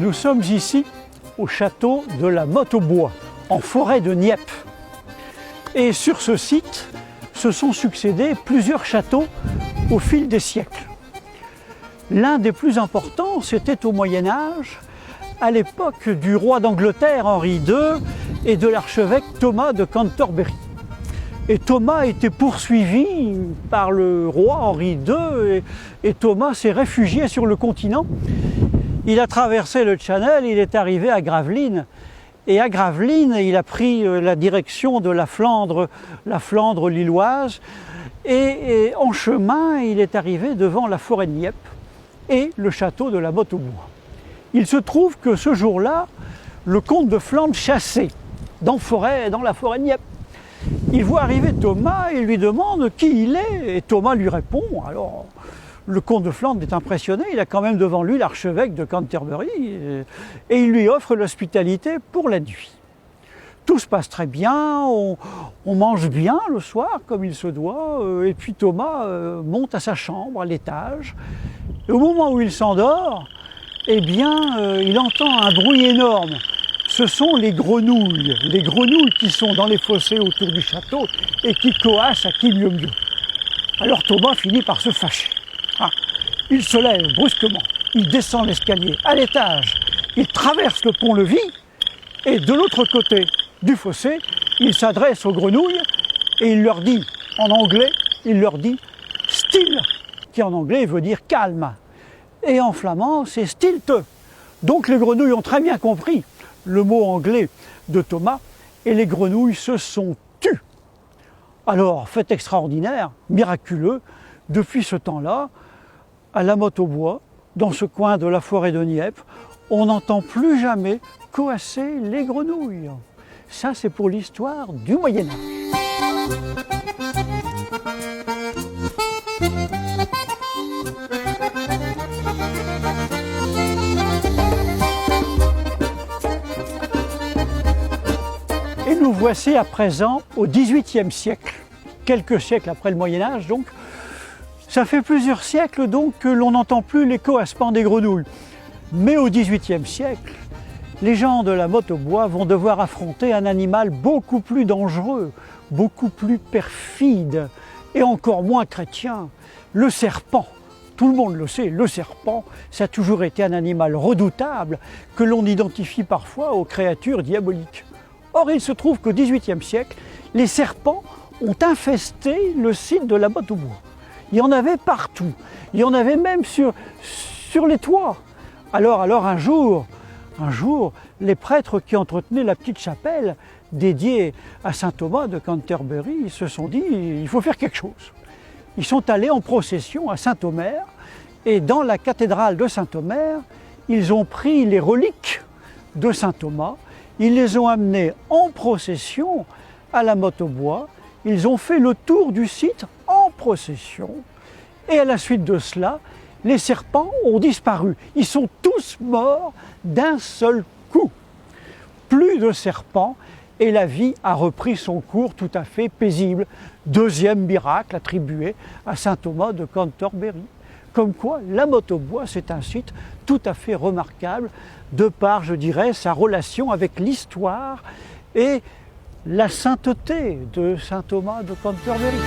Nous sommes ici au château de la Motte-aux-Bois, en forêt de Nieppe. Et sur ce site se sont succédés plusieurs châteaux au fil des siècles. L'un des plus importants, c'était au Moyen-Âge, à l'époque du roi d'Angleterre Henri II et de l'archevêque Thomas de Cantorbéry. Et Thomas était poursuivi par le roi Henri II et Thomas s'est réfugié sur le continent. Il a traversé le Channel, il est arrivé à Gravelines. Et à Gravelines, il a pris la direction de la Flandre lilloise. Et en chemin, il est arrivé devant la forêt de Nieppe et le château de la Motte-aux-Bois. Il se trouve que ce jour-là, le comte de Flandre chassait dans la forêt de Nieppe. Il voit arriver Thomas et lui demande qui il est. Et Thomas lui répond. Alors, le comte de Flandre est impressionné, il a quand même devant lui l'archevêque de Canterbury et il lui offre l'hospitalité pour la nuit. Tout se passe très bien, on mange bien le soir comme il se doit, et puis Thomas monte à sa chambre, à l'étage. Et au moment où il s'endort, eh bien, il entend un bruit énorme. Ce sont les grenouilles qui sont dans les fossés autour du château et qui coassent à qui mieux mieux. Alors Thomas finit par se fâcher. Il se lève brusquement, il descend l'escalier à l'étage, il traverse le pont-levis et de l'autre côté du fossé, il s'adresse aux grenouilles et il leur dit, en anglais, « still », qui en anglais veut dire « calme ». Et en flamand, c'est « stilte ». Donc les grenouilles ont très bien compris le mot anglais de Thomas et les grenouilles se sont tues. Alors, fait extraordinaire, miraculeux, depuis ce temps-là, à la Motte-aux-Bois, dans ce coin de la forêt de Nieppe, on n'entend plus jamais coasser les grenouilles. Ça, c'est pour l'histoire du Moyen-Âge. Et nous voici à présent au XVIIIe siècle, quelques siècles après le Moyen-Âge donc. Ça fait plusieurs siècles donc que l'on n'entend plus les coassements des grenouilles. Mais au XVIIIe siècle, les gens de la Motte-aux-Bois vont devoir affronter un animal beaucoup plus dangereux, beaucoup plus perfide et encore moins chrétien, le serpent. Tout le monde le sait, le serpent, ça a toujours été un animal redoutable que l'on identifie parfois aux créatures diaboliques. Or, il se trouve qu'au XVIIIe siècle, les serpents ont infesté le site de la Motte-aux-Bois. Il y en avait partout, il y en avait même sur les toits. Alors un jour, les prêtres qui entretenaient la petite chapelle dédiée à saint Thomas de Canterbury se sont dit il faut faire quelque chose. Ils sont allés en procession à Saint-Omer et dans la cathédrale de Saint-Omer, ils ont pris les reliques de saint Thomas, ils les ont amenées en procession à la Motte-aux-Bois, ils ont fait le tour du site en procession et à la suite de cela, les serpents ont disparu. Ils sont tous morts d'un seul coup. Plus de serpents et la vie a repris son cours tout à fait paisible. Deuxième miracle attribué à saint Thomas de Canterbury. Comme quoi, la Motte-aux-Bois, c'est un site tout à fait remarquable de par, je dirais, sa relation avec l'histoire et la sainteté de saint Thomas de Canterbury.